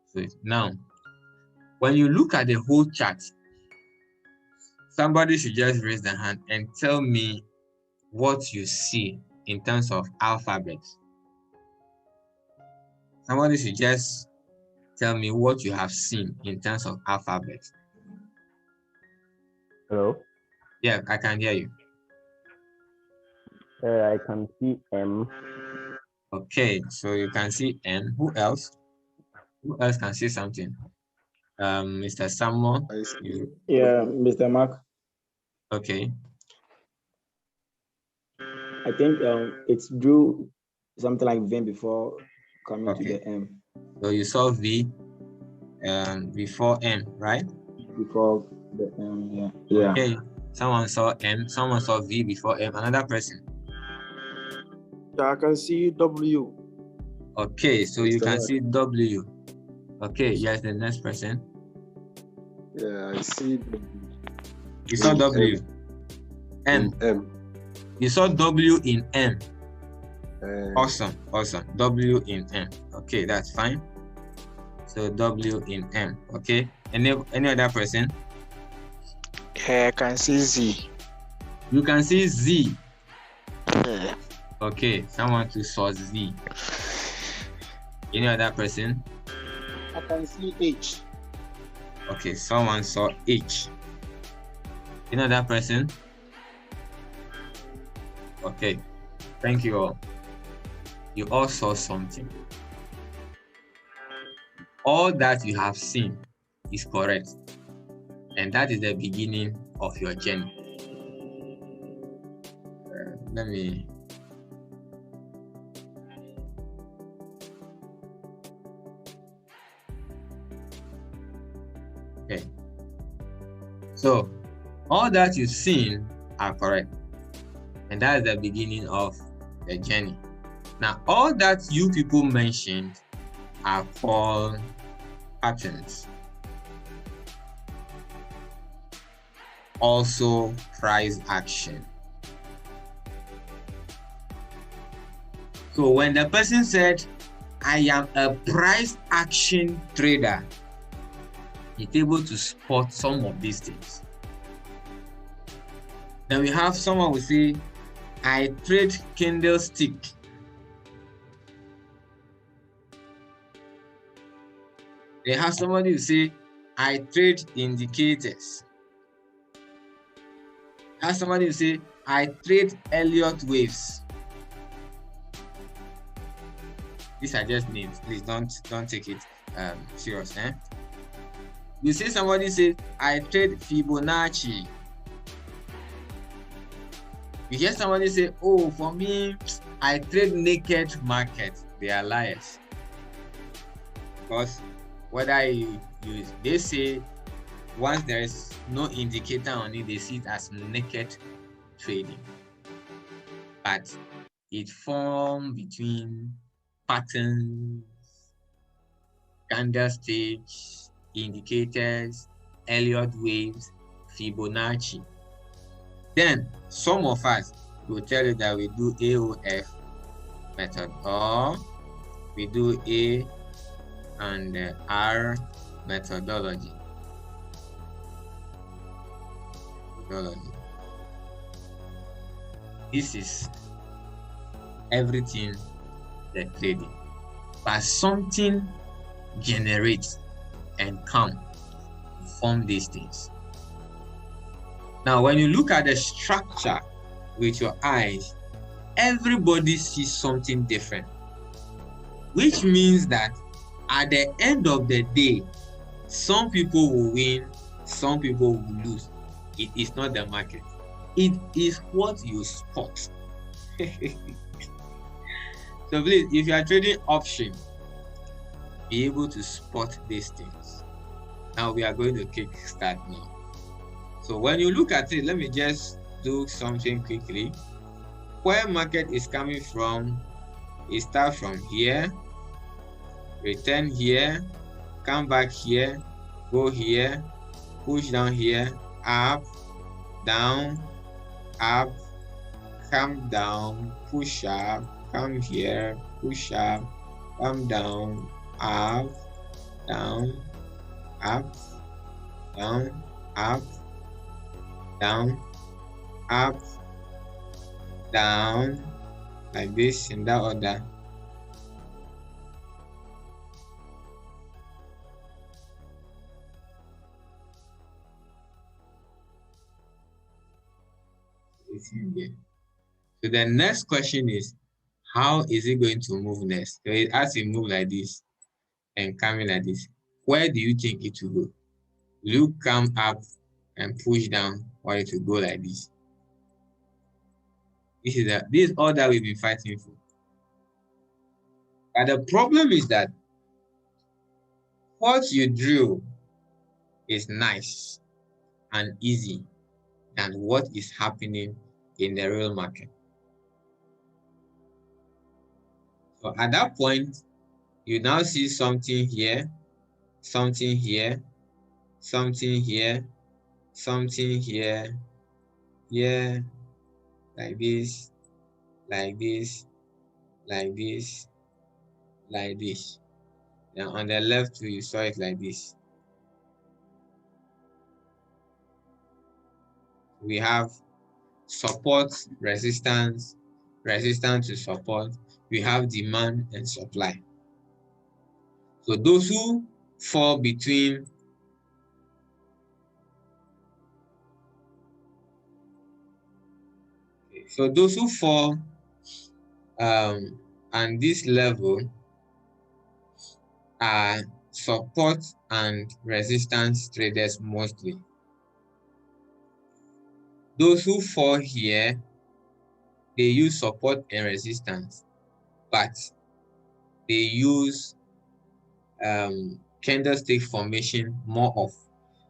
So now, when you look at the whole chart, somebody should just raise their hand and tell me what you see in terms of alphabets. Somebody should just tell me what you have seen in terms of alphabets. Hello? Yeah, I can hear you. I can see M. Okay, so you can see M. Who else? Who else can see something? Mr. Samuel. Yeah, Mr. Mark. Okay. I think it's drew something like V before coming to the M. So you saw V before M, right? Before the M, yeah. Okay. Someone saw M. Someone saw V before M. Another person. Yeah, I can see W. Okay, so you can see W. Okay, yes, the next person. Yeah, I see. You saw W. M. M. You saw W in M. Awesome. W in M. Okay, that's fine. So W in M. Okay. Any other person? I can see Z. You can see Z. Yeah. Okay, someone too saw Z. Any other person? I can see H. Okay, someone saw H. Any other person? Okay, thank you all. You all saw something. All that you have seen is correct. And that is the beginning of your journey. Let me... Okay. So, all that you've seen are correct. And that is the beginning of the journey. Now, all that you people mentioned are called patterns. Also, price action. So when the person said, I am a price action trader, he's able to spot some of these things. Then we have someone who say, I trade candlestick. They have somebody who say, I trade indicators. Have somebody who say, I trade Elliott waves. These are just names. Please don't take it serious. You see somebody say, I trade Fibonacci. You hear somebody say, oh, for me, I trade naked market. They are liars. Because whether you use, they say, once there is no indicator on it, they see it as naked trading. But it forms between patterns, candlesticks, indicators, Elliott waves, Fibonacci. Then some of us will tell you that we do AOF method, or we do A and R methodology. This is everything the trading, but something generates and come to form these things. Now, when you look at the structure with your eyes, everybody sees something different, which means that at the end of the day, some people will win, some people will lose. It is not the market. It is what you spot. So please, if you are trading option, be able to spot these things. Now we are going to kick start now. So when you look at it, let me just do something quickly. Where market is coming from, it starts from here, return here, come back here, go here, push down here, up, down, up, come down, push up, come here, push up, come down, up, down, up, down, up, down, up, down, like this in that order. So the next question is, how is it going to move next? So it has to move like this and coming like this. Where do you think it will go? Will you come up and push down, or it will go like this? This is all that we've been fighting for. But the problem is that what you drew is nice and easy than what is happening in the real market. So at that point, you now see something here, something here, something here, something here, here, like this, like this, like this, like this. And on the left, you saw it like this. We have support, resistance, resistance to support. We have demand and supply. So those who fall between and this level are support and resistance traders mostly. Those who fall here, they use support and resistance, but they use candlestick formation more of.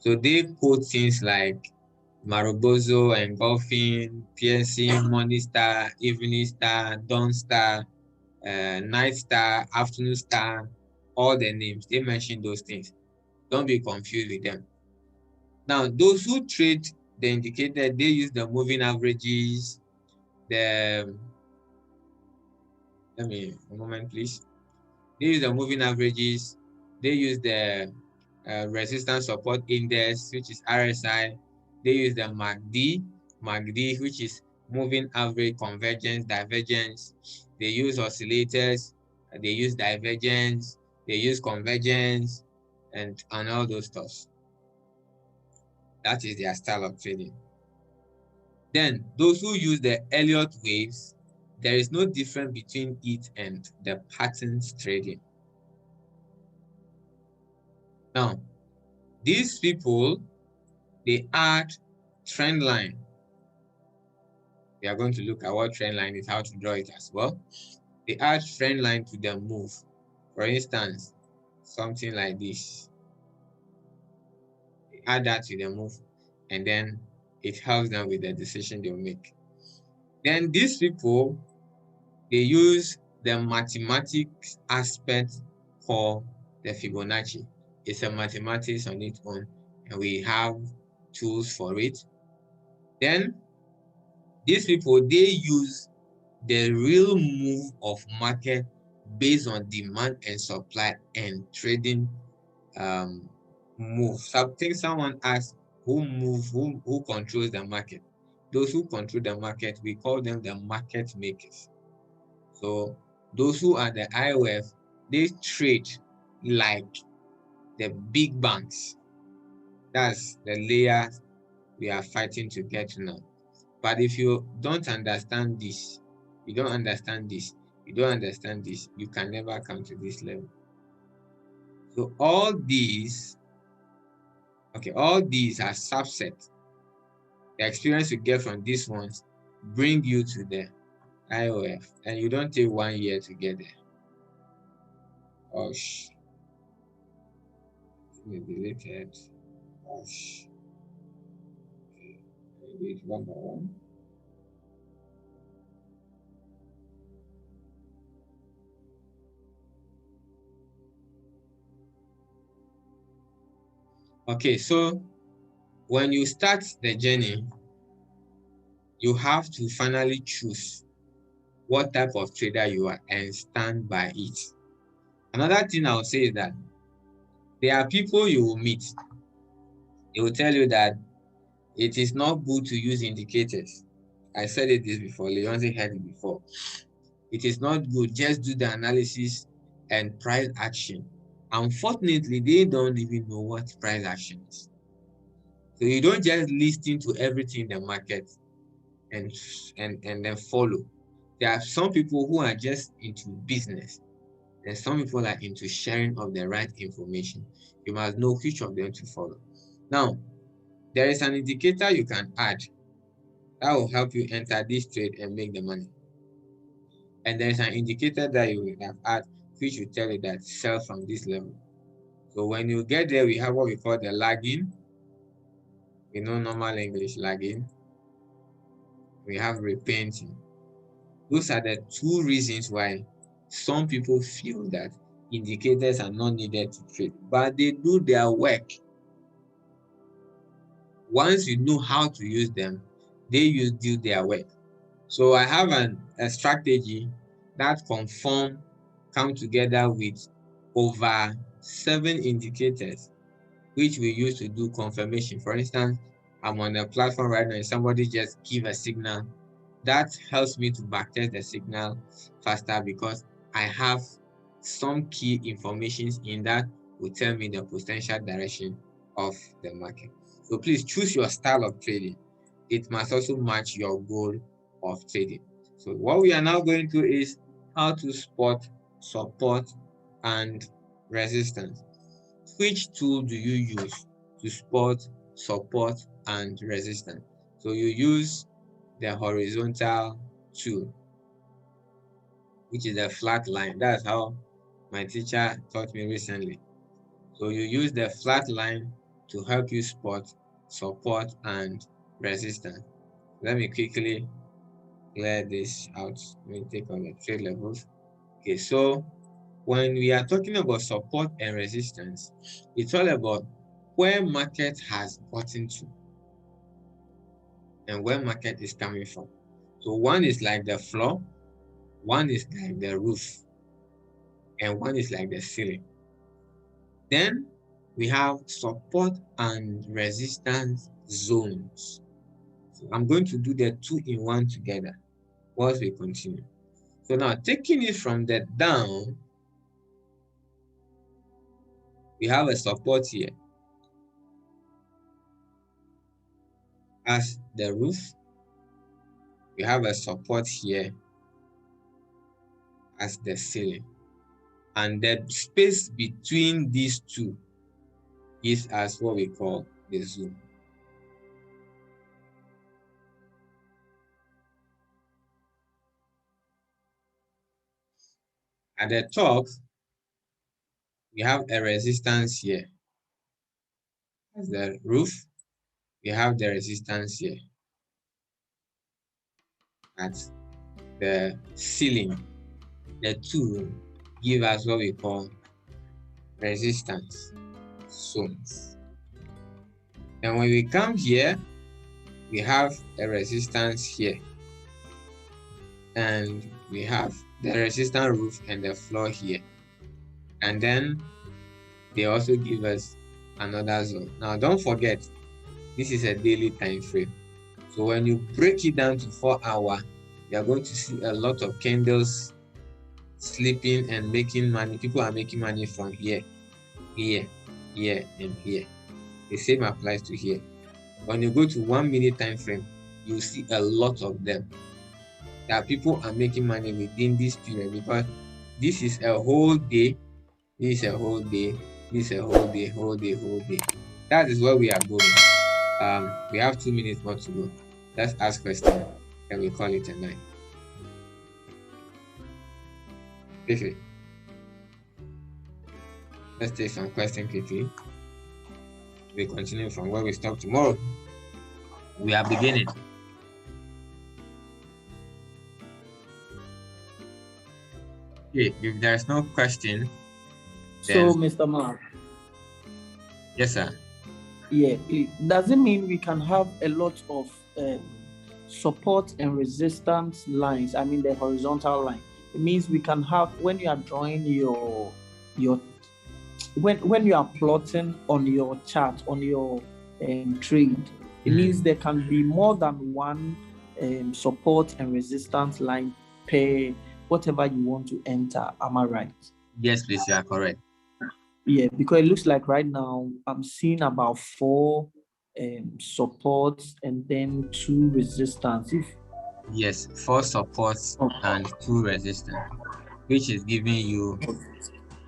So they quote things like Marubozo, Engulfing, Piercing, Morning Star, Evening Star, Dawn Star, Night Star, Afternoon Star, all the names. They mention those things. Don't be confused with them. Now, those who trade the indicator, they use the moving averages, the let me a moment, please. They use the moving averages, they use the resistance support index, which is RSI. They use the MACD, which is moving average convergence, divergence. They use oscillators, they use divergence, they use convergence, and all those stuff. That is their style of trading. Then those who use the Elliott waves, there is no difference between it and the patterns trading. Now, these people, they add trend line. We are going to look at what trend line is, how to draw it as well. They add trend line to the move. For instance, something like this. They add that to the move, and then it helps them with the decision they'll make. Then these people, they use the mathematics aspect for the Fibonacci. It's a mathematics on its own, and we have tools for it. Then these people, they use the real move of market based on demand and supply and trading move. So I think someone asked who controls the market. Those who control the market, we call them the market makers. So those who are the IOF, they trade like the big banks. That's the layer we are fighting to get to now. But if you don't understand this, you don't understand this, you don't understand this, you can never come to this level. So all these are subsets. The experience you get from these ones bring you to the IOF, and you don't take 1 year to get there. Osh. Deleted. Osh. Okay. Maybe it's one by one. Okay, so when you start the journey, you have to finally choose what type of trader you are and stand by it. Another thing I would say is that there are people you will meet. They will tell you that it is not good to use indicators. I said this before. Leonze heard it before. It is not good. Just do the analysis and price action. Unfortunately, they don't even know what price action is. So you don't just listen to everything in the market and then follow. There are some people who are just into business, and some people are into sharing of the right information. You must know which of them to follow. Now, there is an indicator you can add that will help you enter this trade and make the money. And there is an indicator that you will have add which will tell you that sell from this level. So when you get there, we have what we call the lagging. We know normal English lagging. We have repainting. Those are the two reasons why some people feel that indicators are not needed to trade, but they do their work. Once you know how to use them, they do their work. So I have a strategy that come together with over 7 indicators, which we use to do confirmation. For instance, I'm on a platform right now and somebody just give a signal. That helps me to backtest the signal faster because I have some key information in that will tell me the potential direction of the market. So please choose your style of trading. It must also match your goal of trading. So what we are now going to is how to spot support and resistance. Which tool do you use to spot support and resistance? So you use the horizontal tool, which is a flat line. That's how my teacher taught me recently. So you use the flat line to help you spot support and resistance. Let me quickly clear this out. Let me take on the trade levels. Okay, so when we are talking about support and resistance, it's all about where market has gotten to and where market is coming from. So one is like the floor, one is like the roof, and one is like the ceiling. Then we have support and resistance zones. So I'm going to do the two in one together whilst we continue. So now taking it from the down, we have a support here as the roof. We have a support here as the ceiling. And the space between these two is as what we call the zone. At the top, we have a resistance here. As the roof, we have the resistance here. At the ceiling, the two give us what we call resistance zones. And when we come here, we have a resistance here. And we have the resistance roof and the floor here. And then they also give us another zone. Now don't forget, this is a daily time frame. So when you break it down to 4 hours, you are going to see a lot of candles sleeping and making money. People are making money from here, here, here, and here. The same applies to here. When you go to 1 minute time frame, you see a lot of them. That people are making money within this period because this is a whole day, this is a whole day, this is a whole day, whole day, whole day. That is where we are going. We have 2 minutes more to go. Let's ask questions and we call it a night. Okay. Let's take some questions quickly. We continue from where we stop tomorrow. We are beginning. Okay, if there's no question, So, Mr. Mark, yes, sir. Yeah, does it mean we can have a lot of support and resistance lines? I mean, the horizontal line. It means we can have, when you are drawing your when you are plotting on your chart, on your trade, it means there can be more than one support and resistance line per whatever you want to enter. Am I right? Yes, please, you are correct. Yeah, because it looks like right now I'm seeing about 4 supports and then 2 resistance. Yes, 4 supports and 2 resistance, which is giving you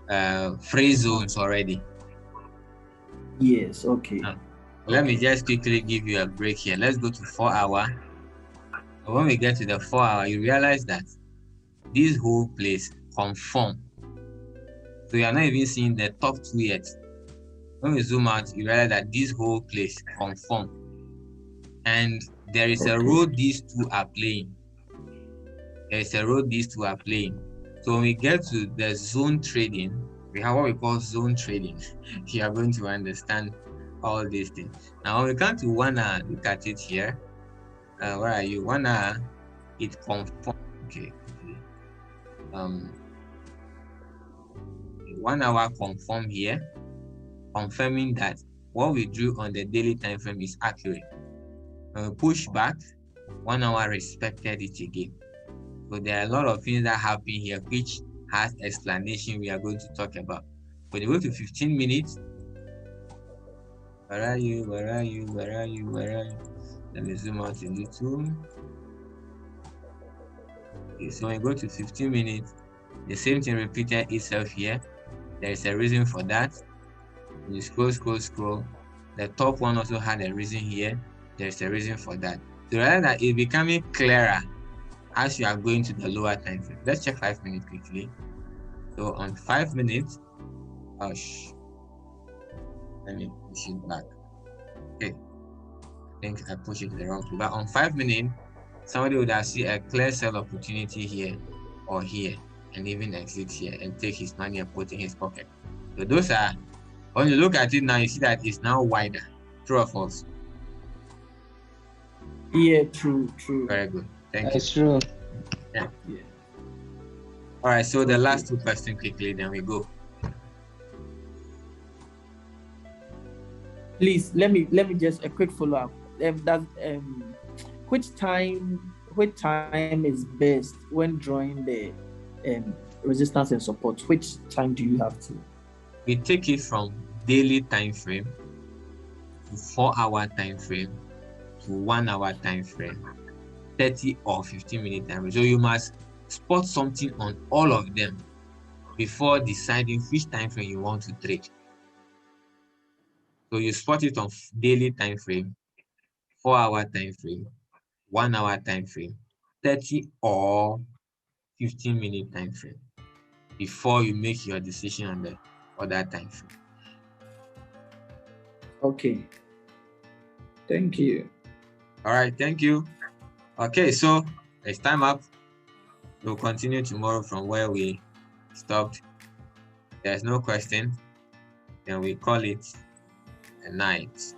3 zones already. Yes, okay. Now, let me just quickly give you a break here. Let's go to 4 hour. When we get to the 4 hour, you realize that this whole place conform. So you are not even seeing the top 2 yet. When we zoom out, you realize that this whole place conform. And there is a role these two are playing. There is a role these two are playing. So when we get to the zone trading, we have what we call zone trading. You are going to understand all these things. Now when we come to 1 hour, look at it here. Where are you? 1 hour, it conforms. Okay. 1 hour conform here, confirming that what we drew on the daily time frame is accurate. When we push back, 1 hour respected it again. So there are a lot of things that happen here which has explanation we are going to talk about. When you go to 15 minutes, where are you? Let me zoom out a little. Okay, so when you go to 15 minutes, the same thing repeated itself here. There is a reason for that. When you scroll, the top one also had a reason here. There is a reason for that. So rather that it's becoming clearer as you are going to the lower time frame. Let's check 5 minutes quickly. So on 5 minutes, let me push it back. Okay, I think I pushed it the wrong way. But on 5 minutes, somebody would have seen a clear sell opportunity here or here, and even exit here and take his money and put in his pocket. So those are, when you look at it now, you see that it's now wider. True or false? Yeah, true. Very good. Thank That's you. true. Yeah. All right, so the last 2 questions quickly, then we go. Please let me just a quick follow up. Which time is best when drawing the resistance and support? Which time do you have to? We take it from daily time frame to 4 hour time frame to 1 hour time frame, 30 or 15 minute time frame. So you must spot something on all of them before deciding which time frame you want to trade. So you spot it on daily time frame, 4 hour time frame, 1 hour time frame, 30 or 15 minute time frame before you make your decision on the other time frame. Okay. Thank you. All right, thank you. Okay, so it's time up. We'll continue tomorrow from where we stopped. There's no question, then we call it a night.